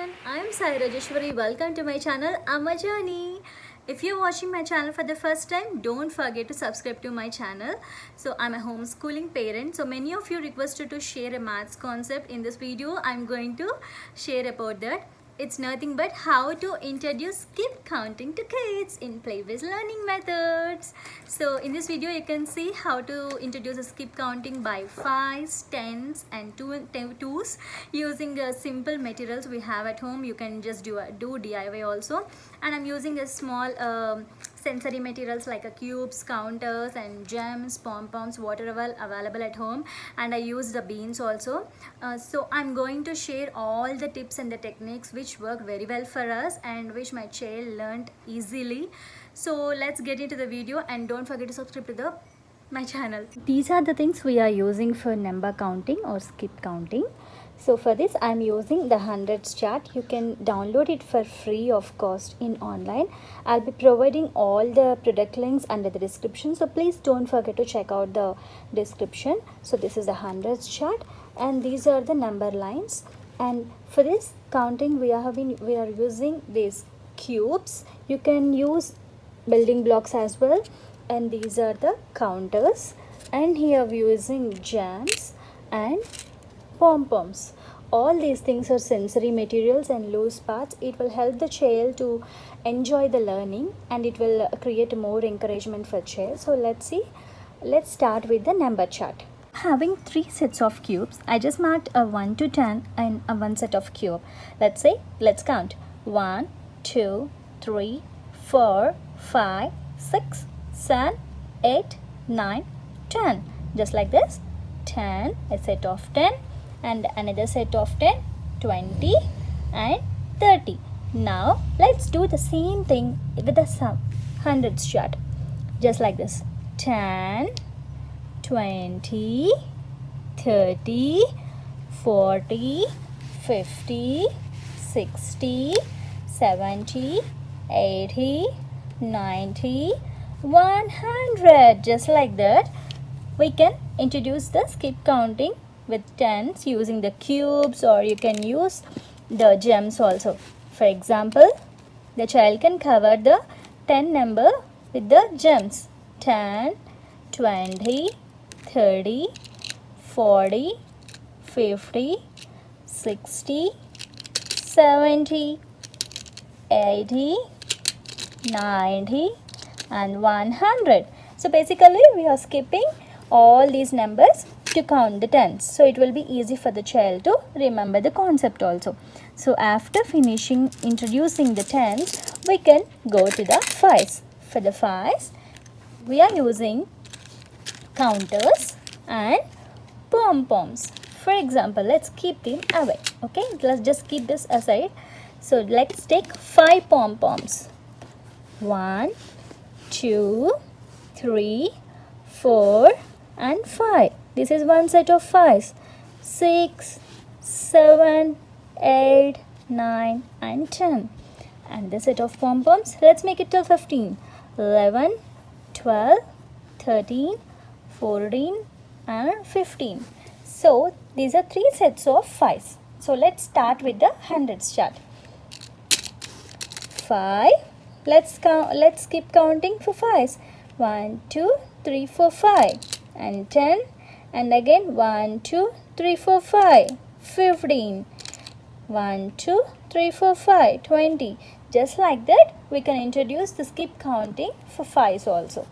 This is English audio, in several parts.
everyone, I am Sai Rajeswari. Welcome to my channel, Amma Journey. If you're watching my channel for the first time, don't forget to subscribe to my channel. So I'm a homeschooling parent. So many of you requested to share a maths concept. In this video, I'm going to share about that. It's nothing but how to introduce skip counting to kids in play-based learning methods. So in this video, you can see how to introduce a skip counting by 5s, 10s and 2s using simple materials we have at home. You can just do DIY also. And I'm using a small sensory materials like cubes, counters and gems, pompoms, whatever available at home, and I use the beans also. So I'm going to share all the tips and the techniques which work very well for us and which my child learned easily. So let's get into the video, and don't forget to subscribe to my channel. These are the things we are using for number counting or skip counting. So for this I'm using the hundreds chart. You can download it for free of cost in online. I'll be providing all the product links under the description, so please don't forget to check out the description. So this is the hundreds chart and these are the number lines, and for this counting we are using these cubes. You can use building blocks as well, and these are the counters, and here we're using gems and pompoms. All these things are sensory materials and loose parts. It will help the child to enjoy the learning and it will create more encouragement for child. So let's start with the number chart. Having 3 sets of cubes, I just marked a 1 to 10 and a 1 set of cube. Let's count 1, 2, 3, 4, 5, 6, 7, 8, 9, 10. Just like this. 10, a set of 10, and another set of 10, 20 and 30. Now let's do the same thing with the hundreds chart. Just like this. 10, 20, 30, 40, 50, 60, 70, 80, 90, 100. Just like that, we can introduce the skip counting with tens using the cubes, or you can use the gems also. For example, the child can cover the 10 number with the gems. 10, 20, 30, 40, 50, 60, 70, 80, 90 and 100. So basically we are skipping all these numbers to count the tens, so it will be easy for the child to remember the concept also. So after finishing introducing the tens, we can go to the fives. For the fives, we are using counters and pompoms. For example, let's keep them away. Okay, let's just keep this aside. So let's take 5 pompoms. 1, 2, 3, 4 and 5. This is one set of 5s. 6, 7, 8, 9 and 10. And the set of pompoms, let's make it till 15. 11, 12, 13, 14 and 15. So these are 3 sets of 5s. So let's start with the hundreds chart. 5. Let's keep counting for 5s. 1, 2, 3, 4, 5 and 10, and again 1, 2, 3, 4, 5, 15, 1, 2, 3, 4, 5, 20. Just like that, we can introduce the skip counting for 5s also.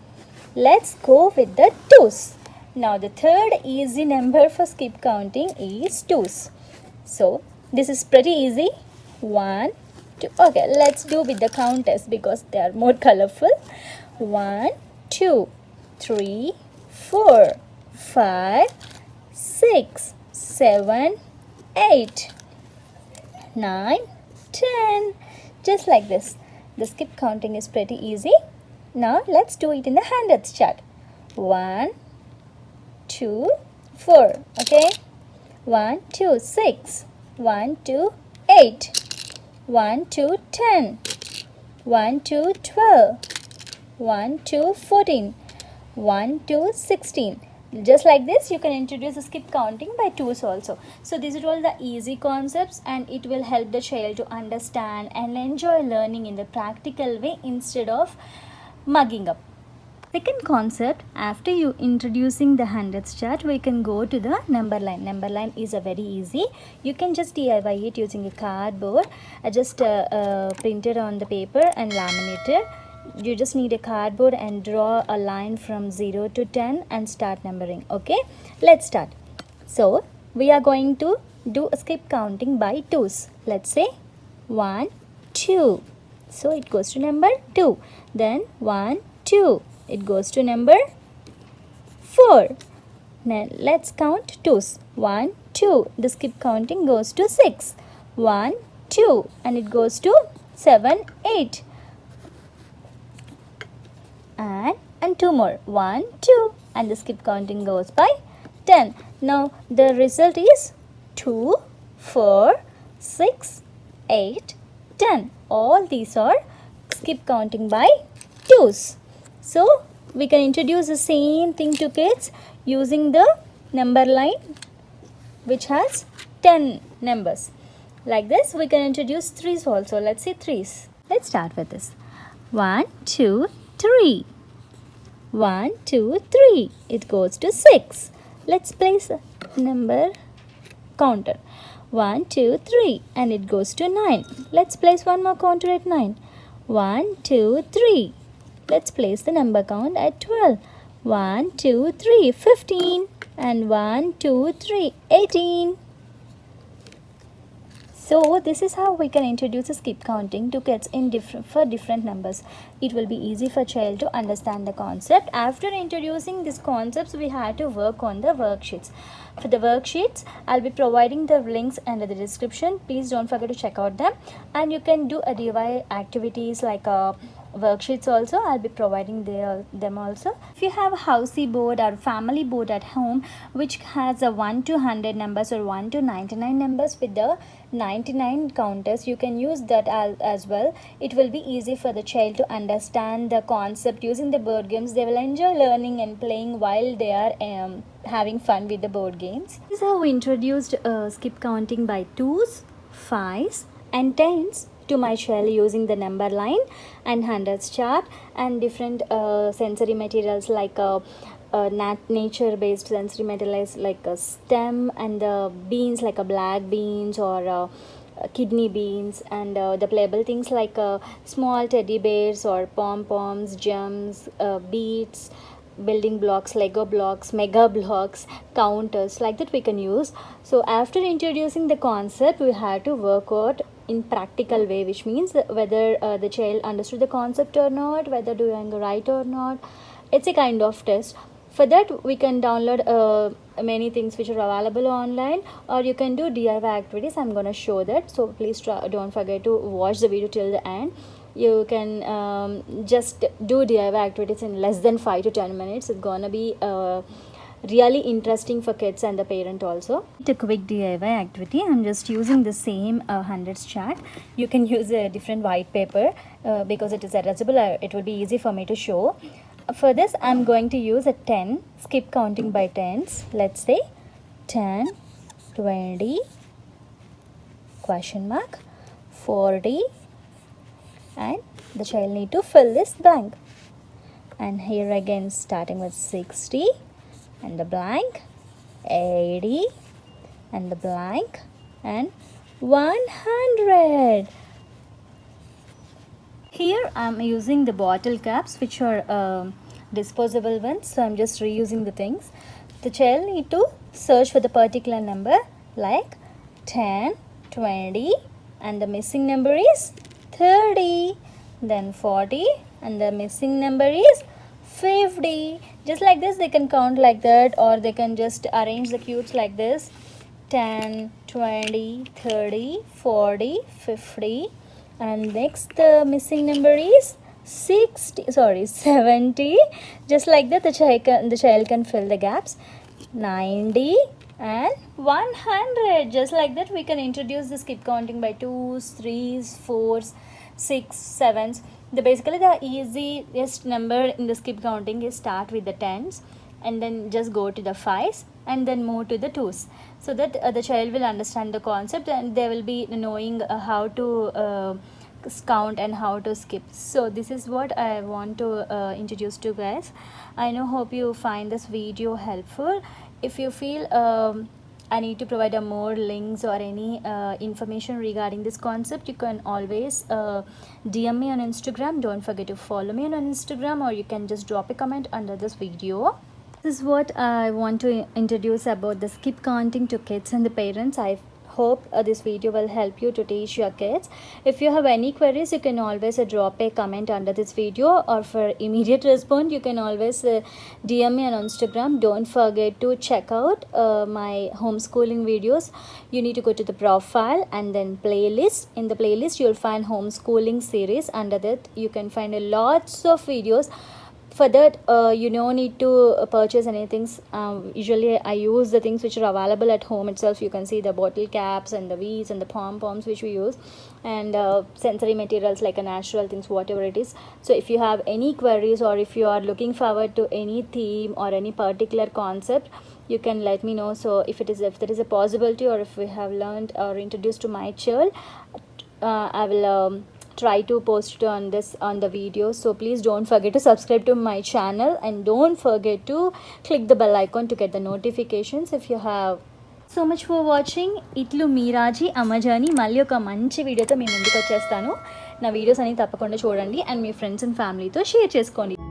Let's go with the 2s. Now the third easy number for skip counting is 2s. So this is pretty easy. 1, 2. Okay, let's do with the counters because they are more colorful. 1, 2, 3, 4, 5, 6, 7, 8, 9, 10. Just like this. The skip counting is pretty easy. Now let's do it in the hundreds chart. 1, 2, 4. Okay. 1, 2, 6. 1, 2, 8. 1, 2, 10. 1, 2, 12. 1, 2, 14. 1, 2, 16. Just like this, you can introduce the skip counting by twos also. So these are all the easy concepts, and it will help the child to understand and enjoy learning in the practical way instead of mugging up. Second concept, after you introducing the hundreds chart, we can go to the number line. Number line is a very easy. You can just DIY it using a cardboard. Just print it on the paper and laminate it. You just need a cardboard and draw a line from 0 to 10 and start numbering. Okay, let's start. So we are going to do a skip counting by twos. Let's say 1, 2. So it goes to number 2. Then 1, 2. It goes to number 4. Now let's count twos. 1, 2. The skip counting goes to 6. 1, 2. And it goes to 7, 8. And 2 more. 1, 2. And the skip counting goes by 10. Now the result is 2, 4, 6, 8, 10. All these are skip counting by twos. So we can introduce the same thing to kids using the number line which has 10 numbers. Like this, we can introduce threes also. Let's see threes. Let's start with this. 1, 2, 3. 1, 2, 3. It goes to 6. Let's place a number counter. 1, 2, 3. And it goes to 9. Let's place one more counter at 9. 1, 2, 3. Let's place the number count at 12. 1, 2, 3, 15. And 1, 2, 3, 18. So this is how we can introduce a skip counting to kids in different numbers. It will be easy for child to understand the concept. After introducing these concepts, we have to work on the worksheets. For the worksheets, I'll be providing the links under the description. Please don't forget to check out them. And you can do a DIY activities like worksheets also. I'll be providing them also. If you have a housey board or family board at home which has a 1 to 100 numbers or 1 to 99 numbers with the 99 counters, you can use that as well. It will be easy for the child to understand the concept using the board games. They will enjoy learning and playing while they are having fun with the board games. This is how we introduced skip counting by 2s, 5s and 10s to my child using the number line and hundreds chart and different sensory materials like nature based sensory materials like a stem and the beans like a black beans or kidney beans and the playable things like small teddy bears or pom-poms, gems, beads, building blocks, Lego blocks, mega blocks, counters, like that we can use. So after introducing the concept, we have to work out in practical way, which means whether the child understood the concept or not, whether doing right or not. It's a kind of test. For that, we can download many things which are available online, or you can do DIY activities. I'm going to show that, so please don't forget to watch the video till the end. You can just do DIY activities in less than 5 to 10 minutes. It's gonna be really interesting for kids and the parent also. A quick DIY activity. I'm just using the same hundreds chart. You can use a different white paper because it is erasable. It will be easy for me to show. For this, I'm going to use a 10, skip counting by tens. Let's say 10, 20, question mark, 40, and the child need to fill this blank. And here again starting with 60 and the blank, 80 and the blank, and 100. Here I'm using the bottle caps which are disposable ones, so I'm just reusing the things. The child need to search for the particular number like 10, 20 and the missing number is 30, then 40 and the missing number is 50. Just like this they can count like that, or they can just arrange the cubes like this: 10, 20, 30, 40, 50, and next the missing number is 70. Just like that the child can fill the gaps. 90 and 100. Just like that we can introduce the skip counting by 2s, 3s, 4s, 6, 7s. Basically the easiest number in the skip counting is start with the tens, and then just go to the 5s and then move to the 2s, so that the child will understand the concept and they will be knowing how to count and how to skip. So this is what I want to introduce to you guys. Hope you find this video helpful. If you feel I need to provide more links or any information regarding this concept, you can always DM me on Instagram. Don't forget to follow me on Instagram, or you can just drop a comment under this video. This is what I want to introduce about the skip counting to kids and the parents. I hope this video will help you to teach your kids. If you have any queries, you can always drop a comment under this video, or for immediate response you can always DM me on Instagram. Don't forget to check out my homeschooling videos. You need to go to the profile and then playlist. In the playlist you'll find homeschooling series. Under that you can find lots of videos. For that you don't need to purchase anything. Usually I use the things which are available at home itself. You can see the bottle caps and the V's and the pompoms which we use, and sensory materials like a natural things, whatever it is. So if you have any queries, or if you are looking forward to any theme or any particular concept, you can let me know. So if there is a possibility, or if we have learned or introduced to my child, I will try to post it on the video. So please don't forget to subscribe to my channel, and don't forget to click the bell icon to get the notifications if you have. So much for watching. ఇట్లు మీ రాజీ అమజాని. మళ్ళీ ఒక మంచి వీడియోతో మీ ముందుకు వచ్చేస్తాను. నా videos అన్ని తప్పకుండా చూడండి, అండ్ మీ ఫ్రెండ్స్ అండ్ ఫ్యామిలీతో షేర్ చేసుకోండి.